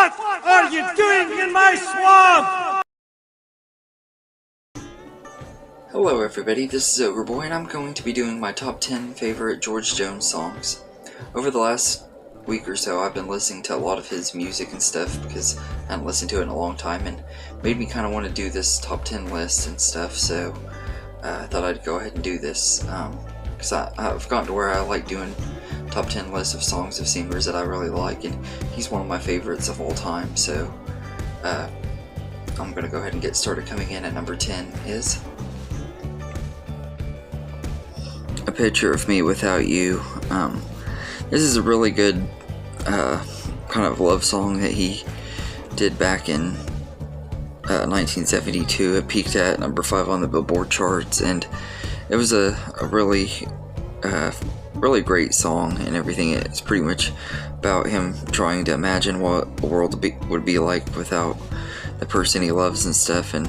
What are you doing in my swamp? Hello everybody, this is Overboy, and I'm going to be doing my top 10 favorite George Jones songs. Over the last week or so, I've been listening to a lot of his music and stuff because I hadn't listened to it in a long time, and made me kind of want to do this top 10 list and stuff, so I thought I'd go ahead and do this, because I've gotten to where I like doing top 10 lists of songs of singers that I really like, and he's one of my favorites of all time, so I'm going to go ahead and get started. Coming in at number 10 is A Picture of Me Without You. This is a really good kind of love song that he did back in 1972. It peaked at number 5 on the Billboard charts, and it was a really really great song and everything. It's pretty much about him trying to imagine what the world would be like without the person he loves and stuff, and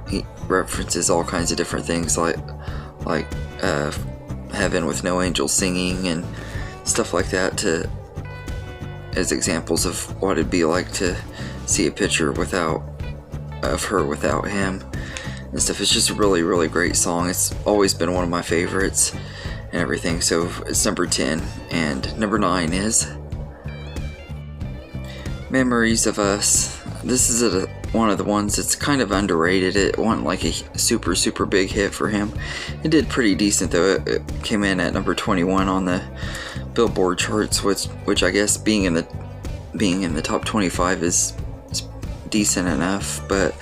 he references all kinds of different things like heaven with no angels singing and stuff like that as examples of what it'd be like to see a picture of her without him and stuff. It's just a really great song. It's always been one of my favorites and everything, so it's number 10. And number 9 is Memories of Us. This is one of the ones that's kind of underrated. It wasn't like a super big hit for him. It did pretty decent though. It came in at number 21 on the Billboard charts, which I guess being in the top 25 is decent enough, but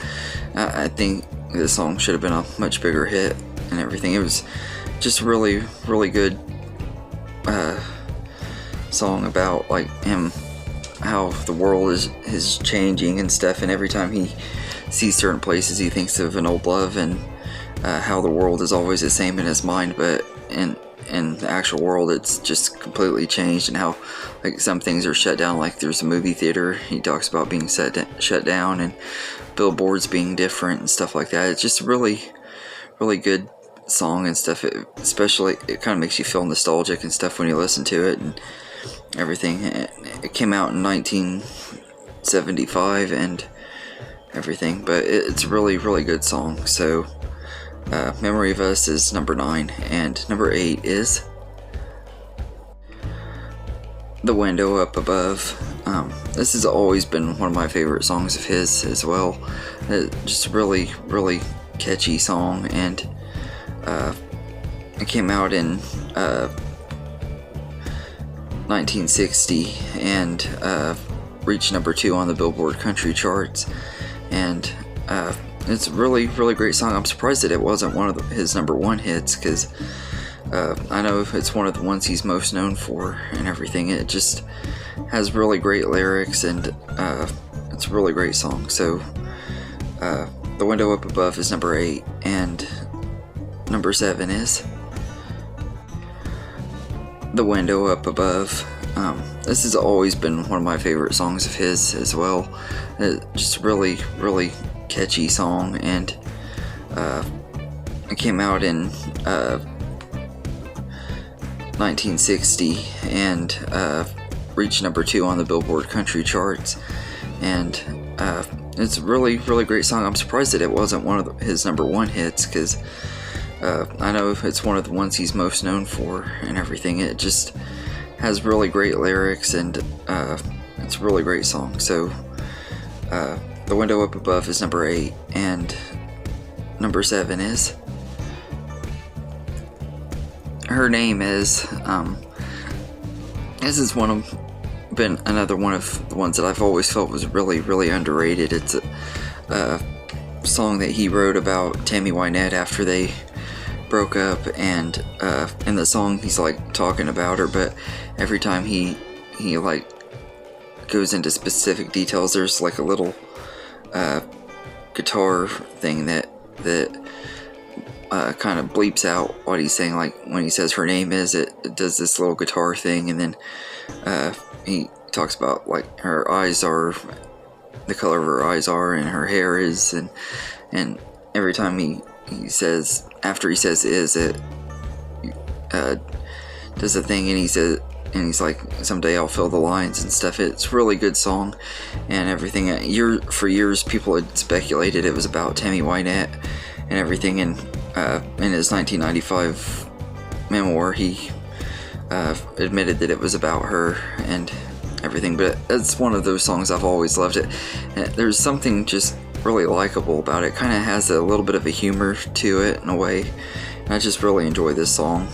I think the song should have been a much bigger hit and everything. It was just really good song about like him, how the world is changing and stuff, and every time he sees certain places he thinks of an old love, and how the world is always the same in his mind, but in the actual world it's just completely changed, and how like some things are shut down. Like there's a movie theater he talks about being shut down, and billboards being different and stuff like that. It's just a really good song and stuff. Especially it kind of makes you feel nostalgic and stuff when you listen to it and everything. It came out in 1975 and everything, but it's a really good song. So Memory of Us is number 9, and number 8 is The Window Up Above. This has always been one of my favorite songs of his as well. Just a really catchy song, and it came out in 1960 and reached number 2 on the Billboard country charts, and it's a really great song. I'm surprised that it wasn't one of his number 1 hits, because I know it's one of the ones he's most known for and everything. It just has really great lyrics, and it's a really great song. So The Window Up Above is number 8, and number 7 is The Window Up Above. This has always been one of my favorite songs of his as well. Just a really catchy song, and it came out in 1960 and reached number 2 on the Billboard country charts, and it's a really great song. I'm surprised that it wasn't one of his number 1 hits, because I know it's one of the ones he's most known for and everything. It just has really great lyrics, and it's a really great song. So The Window Up Above is number 8, and number 7 is Her Name Is. This is been another one of the ones that I've always felt was really underrated. It's a song that he wrote about Tammy Wynette after they broke up, and in the song he's like talking about her, but every time he like goes into specific details, there's like a little guitar thing that kind of bleeps out what he's saying. Like when he says her name is, it does this little guitar thing, and then he talks about like her eyes are the color of her eyes are, and her hair is, and every time he says, after he says is, it does the thing, and he says and he's like, someday I'll fill the lines and stuff. It's a really good song and everything. For years people had speculated it was about Tammy Wynette and everything, and in his 1995 memoir he admitted that it was about her and everything. But it's one of those songs I've always loved it. There's something just really likable about it. Kind of has a little bit of a humor to it in a way. I just really enjoy this song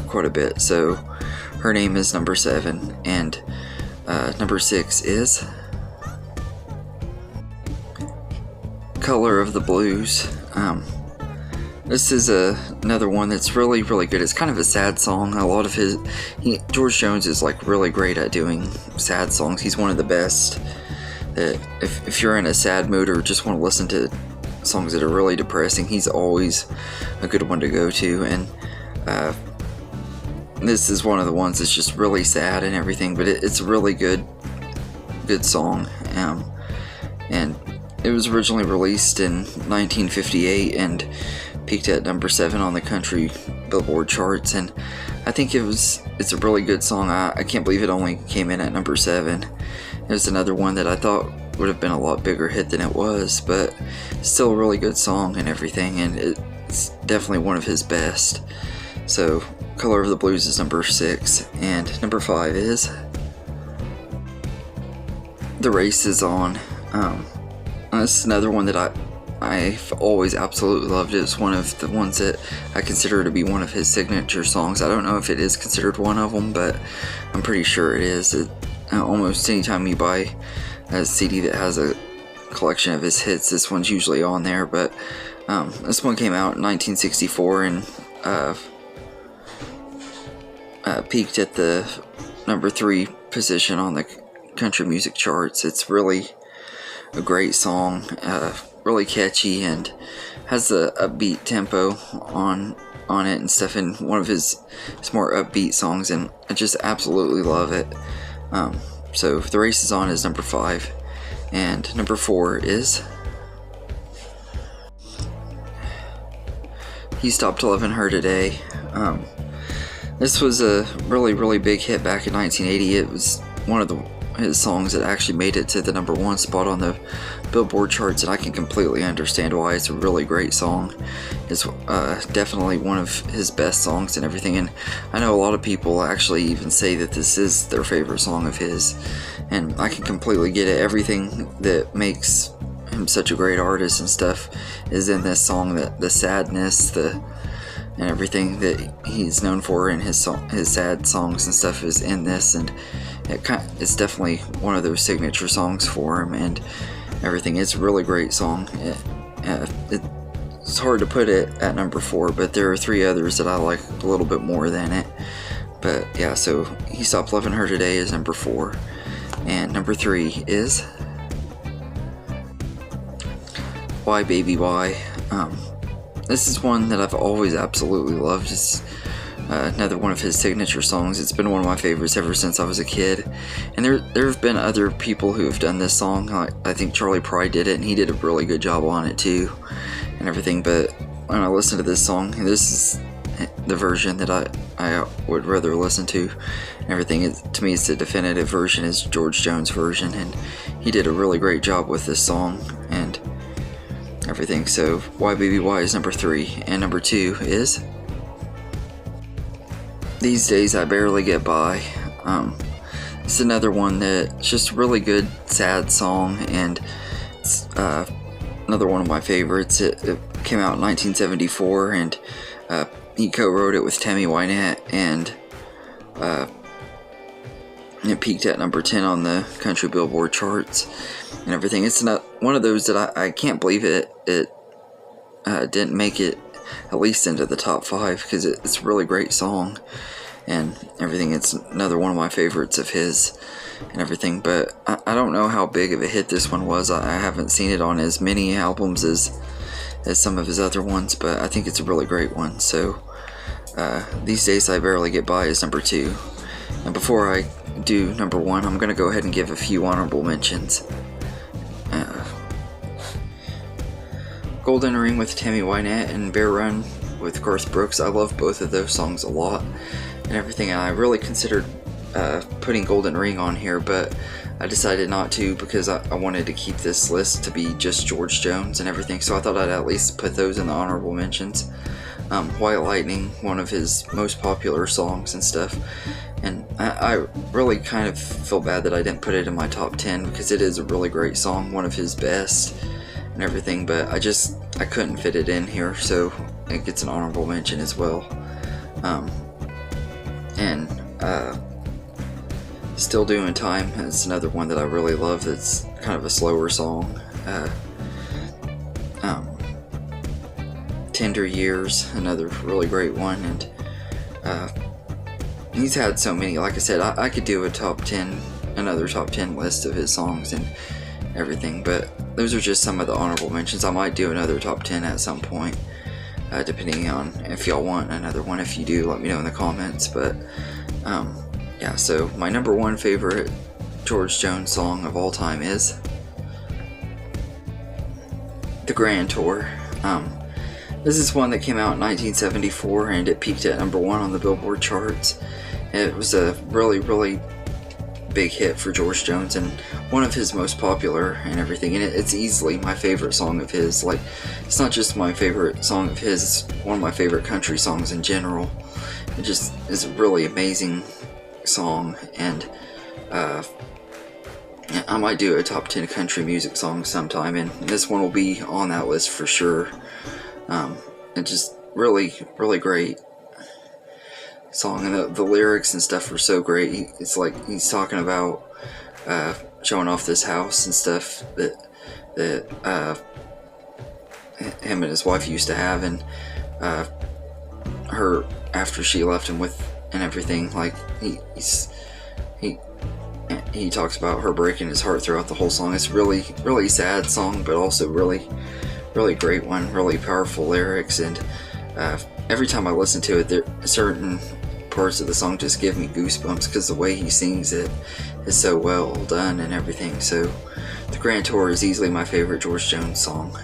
quite a bit. So her name is number 7, and number 6 is Color of the Blues. This is another one that's really, really good. It's kind of a sad song. A lot of George Jones is like really great at doing sad songs. He's one of the best. That if you're in a sad mood or just want to listen to songs that are really depressing, he's always a good one to go to. And this is one of the ones that's just really sad and everything, but it's a really good song. And it was originally released in 1958 and peaked at number 7 on the country Billboard charts, and I think it's a really good song. I can't believe it only came in at number 7. It was another one that I thought would have been a lot bigger hit than it was, but still a really good song and everything, and it's definitely one of his best. So Color of the Blues is number 6, and number 5 is The Race Is On. This is another one that I've always absolutely loved. It's one of the ones that I consider to be one of his signature songs. I don't know if it is considered one of them, but I'm pretty sure it is. Almost anytime you buy a CD that has a collection of his hits, this one's usually on there. But this one came out in 1964 and peaked at the number 3 position on the country music charts. It's really a great song, really catchy, and has the upbeat tempo on it and stuff, and one of his more upbeat songs, and I just absolutely love it. So The Race Is On is number 5, and number 4 is He Stopped Loving Her Today. This was a really, really big hit back in 1980. It was one of his songs that actually made it to the number 1 spot on the Billboard charts, and I can completely understand why. It's a really great song. It's definitely one of his best songs and everything, and I know a lot of people actually even say that this is their favorite song of his, and I can completely get it. Everything that makes him such a great artist and stuff is in this song. The sadness, and everything that he's known for in his sad songs and stuff is in this, and it's definitely one of those signature songs for him and everything. It's a really great song. It's hard to put it at number 4, but there are 3 others that I like a little bit more than it. But yeah, so He Stopped Loving Her Today is number 4, and number 3 is Why Baby Why. This is one that I've always absolutely loved. It's another one of his signature songs. It's been one of my favorites ever since I was a kid. And there have been other people who have done this song. I think Charlie Pride did it, and he did a really good job on it too, and everything. But when I listen to this song, this is the version that I would rather listen to and everything. To me, it's the definitive version, is George Jones' version, and he did a really great job with this song and everything. So Why Baby Why is number 3, and number 2 is These Days I Barely Get By. It's another one that's just a really good sad song, and it's another one of my favorites. It came out in 1974, and he co-wrote it with Tammy Wynette, and it peaked at number 10 on the country Billboard charts and everything. It's not one of those that I can't believe it didn't make it at least into the top 5, because it's a really great song and everything. It's another one of my favorites of his and everything. But I don't know how big of a hit this one was. I haven't seen it on as many albums as some of his other ones, but I think it's a really great one. So These Days I Barely Get By is number 2. And before I do number 1, I'm going to go ahead and give a few honorable mentions. Golden Ring with Tammy Wynette and Bear Run with Garth Brooks. I love both of those songs a lot and everything. I really considered putting Golden Ring on here, but I decided not to because I wanted to keep this list to be just George Jones and everything, so I thought I'd at least put those in the honorable mentions. White Lightning, one of his most popular songs and stuff, and I really kind of feel bad that I didn't put it in my top 10 because it is a really great song, one of his best and everything, but I couldn't fit it in here, so it gets an honorable mention as well. Still Doing Time is another one that I really love. That's kind of a slower song. Tender Years, another really great one, and he's had so many. Like I said, I could do another top 10 list of his songs and everything, but those are just some of the honorable mentions. I might do another top 10 at some point, depending on if y'all want another one. If you do, let me know in the comments. But yeah, so my number one favorite George Jones song of all time is The Grand Tour. This is one that came out in 1974, and it peaked at number 1 on the Billboard charts. It was a really, really big hit for George Jones and one of his most popular and everything, and it's easily my favorite song of his. Like, it's not just my favorite song of his, it's one of my favorite country songs in general. It just is a really amazing song, and I might do a top 10 country music songs sometime, and this one will be on that list for sure. It's just really, really great song, and the lyrics and stuff are so great. It's like he's talking about showing off this house and stuff that him and his wife used to have, and her after she left him with and everything. Like he talks about her breaking his heart throughout the whole song. It's really, really sad song, but also really, really great one. Really powerful lyrics, and every time I listen to it, there certain parts of the song just give me goosebumps because the way he sings it is so well done and everything. So The Grand Tour is easily my favorite George Jones song.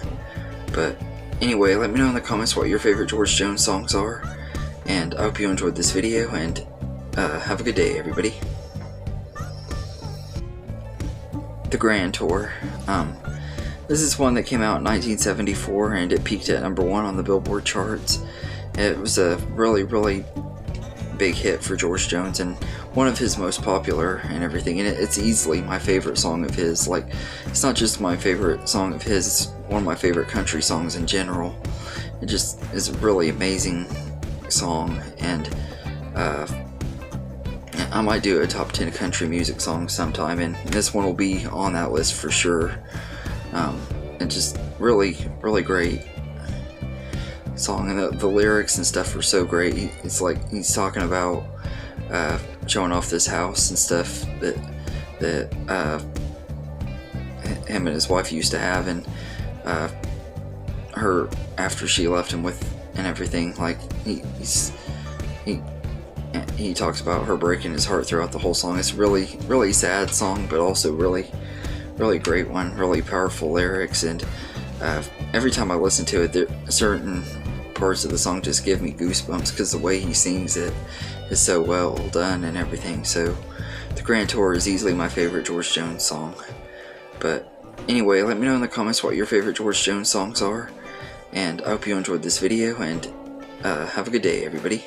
But anyway, let me know in the comments what your favorite George Jones songs are, and I hope you enjoyed this video, and have a good day, everybody. The Grand Tour. This is one that came out in 1974, and it peaked at number 1 on the Billboard charts. It was a really, really big hit for George Jones and one of his most popular and everything, and it's easily my favorite song of his. Like, it's not just my favorite song of his, it's one of my favorite country songs in general. It just is a really amazing song, and I might do a top 10 country music songs sometime, and this one will be on that list for sure. It's just really, really great song, and the lyrics and stuff are so great. It's like he's talking about showing off this house and stuff that him and his wife used to have, and her after she left him with and everything. Like, he talks about her breaking his heart throughout the whole song. It's really, really sad song, but also really, really great one. Really powerful lyrics, and every time I listen to it, there certain parts of the song just give me goosebumps because the way he sings it is so well done and everything. So The Grand Tour is easily my favorite George Jones song. But anyway, let me know in the comments what your favorite George Jones songs are, and I hope you enjoyed this video, and have a good day, everybody.